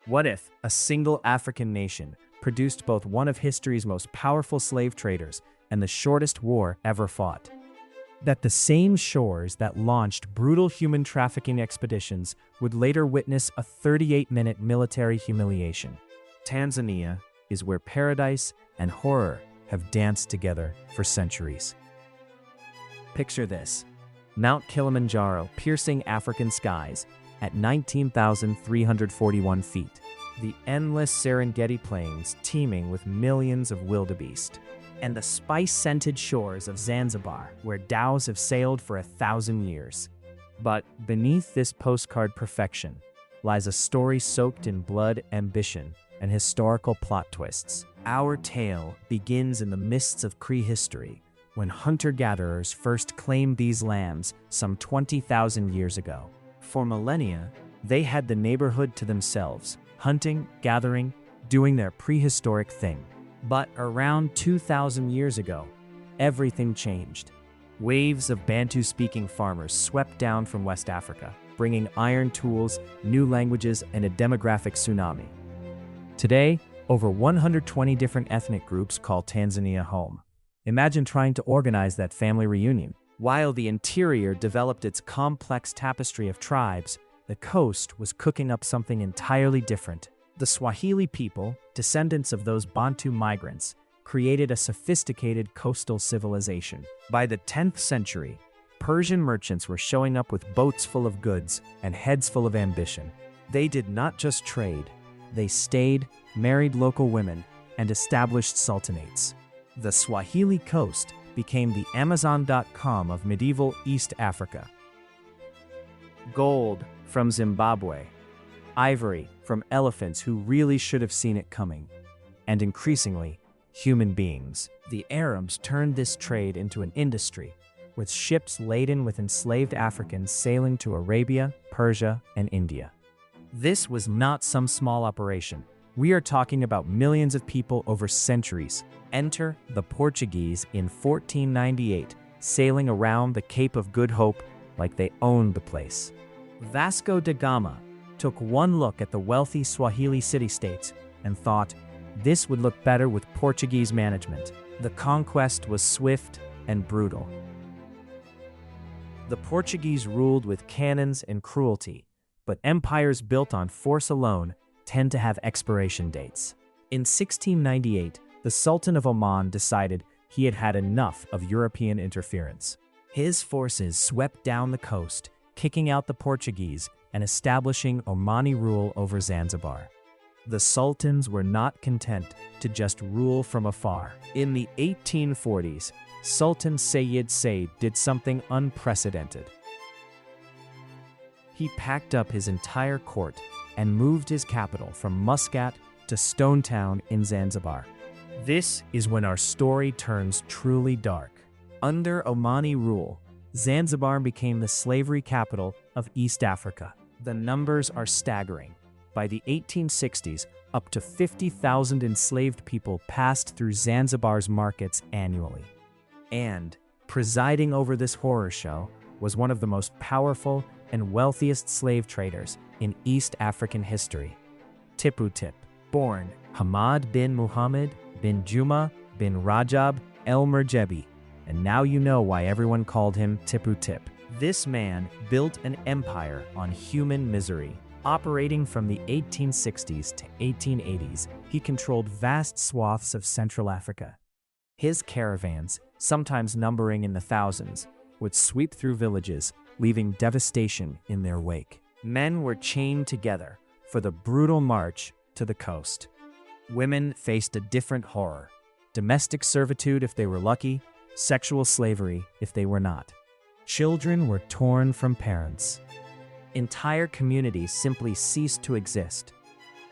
What if a single African nation produced both one of history's most powerful slave traders and the shortest war ever fought? That the same shores that launched brutal human trafficking expeditions would later witness a 38-minute military humiliation. Tanzania is where paradise and horror have danced together for centuries. Picture this: Mount Kilimanjaro piercing African skies at 19,341 feet. The endless Serengeti plains teeming with millions of wildebeest. And the spice-scented shores of Zanzibar, where dhows have sailed for 1,000 years. But beneath this postcard perfection lies a story soaked in blood, ambition, and historical plot twists. Our tale begins in the mists of Cree history, when hunter-gatherers first claimed these lands some 20,000 years ago. For millennia, they had the neighborhood to themselves, hunting, gathering, doing their prehistoric thing. But around 2,000 years ago, everything changed. Waves of Bantu-speaking farmers swept down from West Africa, bringing iron tools, new languages, and a demographic tsunami. Today, over 120 different ethnic groups call Tanzania home. Imagine trying to organize that family reunion. While the interior developed its complex tapestry of tribes, the coast was cooking up something entirely different. The Swahili people, descendants of those Bantu migrants, created a sophisticated coastal civilization. By the 10th century, Persian merchants were showing up with boats full of goods and heads full of ambition. They did not just trade, they stayed, married local women, and established sultanates. The Swahili coast became the Amazon.com of medieval East Africa. Gold from Zimbabwe. Ivory from elephants who really should have seen it coming. And increasingly, human beings. The Arabs turned this trade into an industry, with ships laden with enslaved Africans sailing to Arabia, Persia, and India. This was not some small operation. We are talking about millions of people over centuries. Enter the Portuguese in 1498, sailing around the Cape of Good Hope like they owned the place. Vasco da Gama took one look at the wealthy Swahili city-states and thought, this would look better with Portuguese management. The conquest was swift and brutal. The Portuguese ruled with cannons and cruelty, but empires built on force alone tend to have expiration dates. In 1698, the Sultan of Oman decided he had had enough of European interference. His forces swept down the coast, kicking out the Portuguese and establishing Omani rule over Zanzibar. The sultans were not content to just rule from afar. In the 1840s, Sultan Seyyid Said did something unprecedented. He packed up his entire court and moved his capital from Muscat to Stone Town in Zanzibar. This is when our story turns truly dark. Under Omani rule, Zanzibar became the slavery capital of East Africa. The numbers are staggering. By the 1860s, up to 50,000 enslaved people passed through Zanzibar's markets annually. And presiding over this horror show was one of the most powerful and wealthiest slave traders in East African history, Tippu Tip. Born Hamad bin Muhammad bin Juma bin Rajab el Murjebi, and now you know why everyone called him Tippu Tip. This man built an empire on human misery. Operating from the 1860s to 1880s, he controlled vast swaths of Central Africa. His caravans, sometimes numbering in the thousands, would sweep through villages, leaving devastation in their wake. Men were chained together for the brutal march to the coast. Women faced a different horror: domestic servitude if they were lucky, sexual slavery if they were not. Children were torn from parents. Entire communities simply ceased to exist.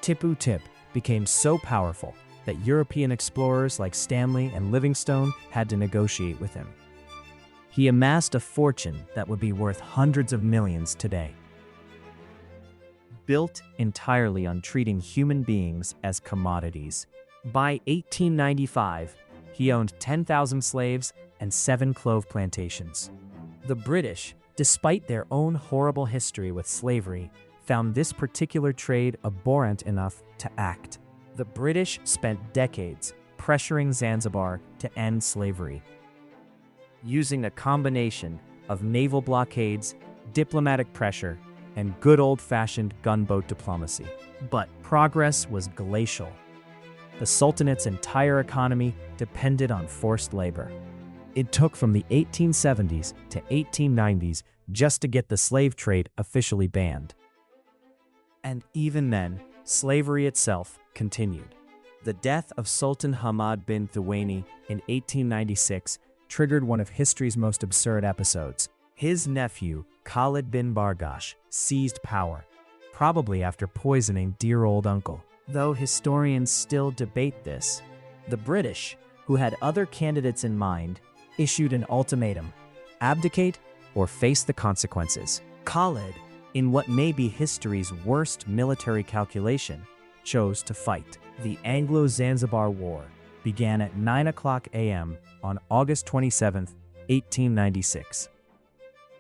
Tippu Tip became so powerful that European explorers like Stanley and Livingstone had to negotiate with him. He amassed a fortune that would be worth hundreds of millions today. Built entirely on treating human beings as commodities. By 1895, he owned 10,000 slaves and 7 clove plantations. The British, despite their own horrible history with slavery, found this particular trade abhorrent enough to act. The British spent decades pressuring Zanzibar to end slavery, using a combination of naval blockades, diplomatic pressure, and good old-fashioned gunboat diplomacy. But progress was glacial. The Sultanate's entire economy depended on forced labor. It took from the 1870s to 1890s just to get the slave trade officially banned. And even then, slavery itself continued. The death of Sultan Hamad bin Thuwaini in 1896 triggered one of history's most absurd episodes. His nephew, Khalid bin Barghash, seized power, probably after poisoning dear old uncle. Though historians still debate this, the British, who had other candidates in mind, issued an ultimatum: abdicate or face the consequences. Khalid, in what may be history's worst military calculation, chose to fight. The Anglo-Zanzibar War began at 9 a.m. on August 27, 1896.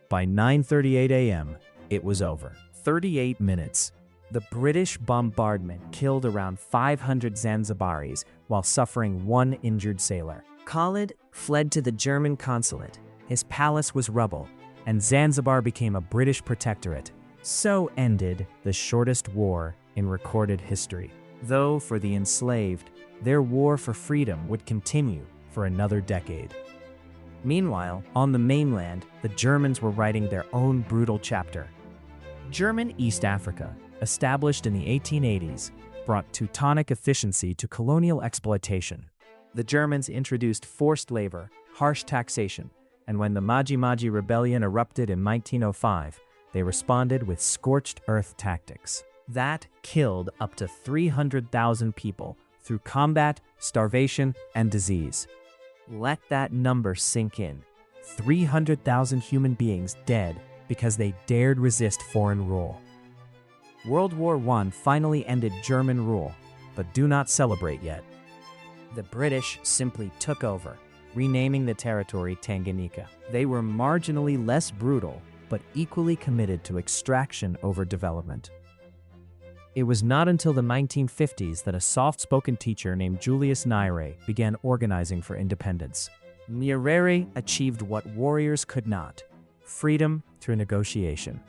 By 9:38 a.m., it was over. 38 minutes. The British bombardment killed around 500 Zanzibaris while suffering one injured sailor. Khalid fled to the German consulate. His palace was rubble, and Zanzibar became a British protectorate. So ended the shortest war in recorded history. Though for the enslaved, their war for freedom would continue for another decade. Meanwhile, on the mainland, the Germans were writing their own brutal chapter. German East Africa, established in the 1880s, brought Teutonic efficiency to colonial exploitation. The Germans introduced forced labor, harsh taxation, and when the Maji Maji Rebellion erupted in 1905, they responded with scorched earth tactics. That killed up to 300,000 people through combat, starvation, and disease. Let that number sink in. 300,000 human beings dead because they dared resist foreign rule. World War I finally ended German rule, but do not celebrate yet. The British simply took over, renaming the territory Tanganyika. They were marginally less brutal, but equally committed to extraction over development. It was not until the 1950s that a soft-spoken teacher named Julius Nyerere began organizing for independence. Nyerere achieved what warriors could not: freedom through negotiation.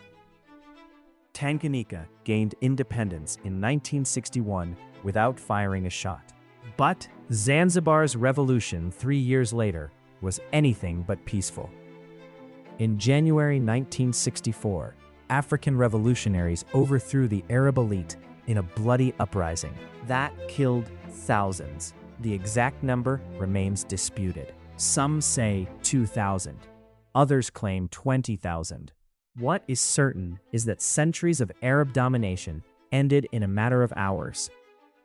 Tanganyika gained independence in 1961 without firing a shot. But Zanzibar's revolution 3 years later was anything but peaceful. In January 1964, African revolutionaries overthrew the Arab elite in a bloody uprising. That killed thousands. The exact number remains disputed. Some say 2,000. Others claim 20,000. What is certain is that centuries of Arab domination ended in a matter of hours.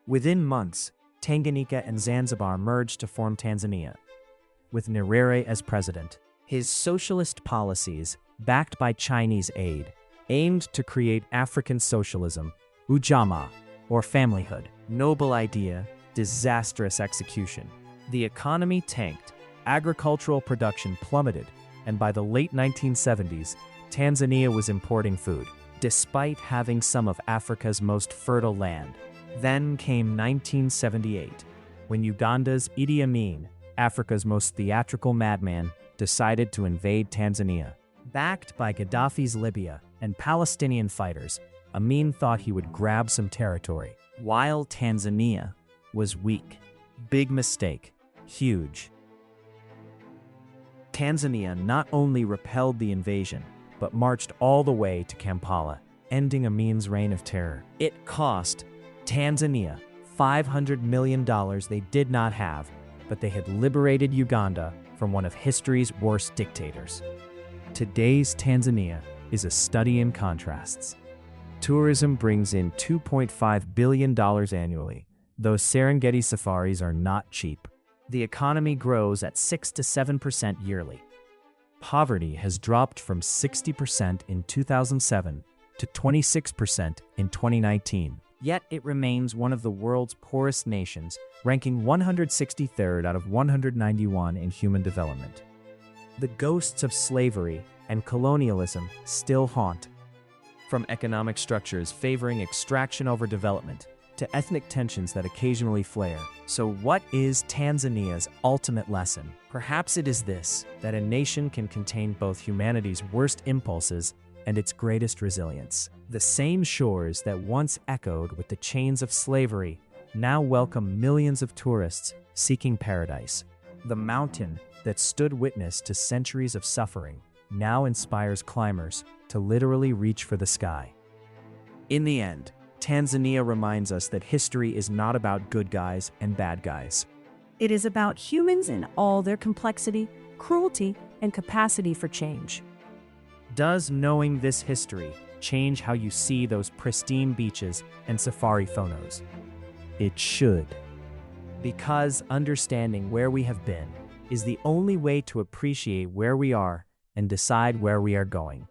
Within months, Tanganyika and Zanzibar merged to form Tanzania, with Nyerere as president. His socialist policies, backed by Chinese aid, aimed to create African socialism, Ujamaa, or familyhood. Noble idea, disastrous execution. The economy tanked, agricultural production plummeted, and by the late 1970s, Tanzania was importing food, despite having some of Africa's most fertile land. Then came 1978, when Uganda's Idi Amin, Africa's most theatrical madman, decided to invade Tanzania. Backed by Gaddafi's Libya and Palestinian fighters, Amin thought he would grab some territory, while Tanzania was weak. Big mistake. Huge. Tanzania not only repelled the invasion, but marched all the way to Kampala, ending Amin's reign of terror. It cost Tanzania $500 million they did not have, but they had liberated Uganda from one of history's worst dictators. Today's Tanzania is a study in contrasts. Tourism brings in $2.5 billion annually, though Serengeti safaris are not cheap. The economy grows at 6 to 7% yearly. Poverty has dropped from 60% in 2007 to 26% in 2019. Yet it remains one of the world's poorest nations, ranking 163rd out of 191 in human development. The ghosts of slavery and colonialism still haunt. From economic structures favoring extraction over development to ethnic tensions that occasionally flare. So what is Tanzania's ultimate lesson? Perhaps it is this, that a nation can contain both humanity's worst impulses and its greatest resilience. The same shores that once echoed with the chains of slavery now welcome millions of tourists seeking paradise. The mountain that stood witness to centuries of suffering now inspires climbers to literally reach for the sky. In the end, Tanzania reminds us that history is not about good guys and bad guys. It is about humans in all their complexity, cruelty, and capacity for change. Does knowing this history change how you see those pristine beaches and safari photos? It should. Because understanding where we have been is the only way to appreciate where we are and decide where we are going.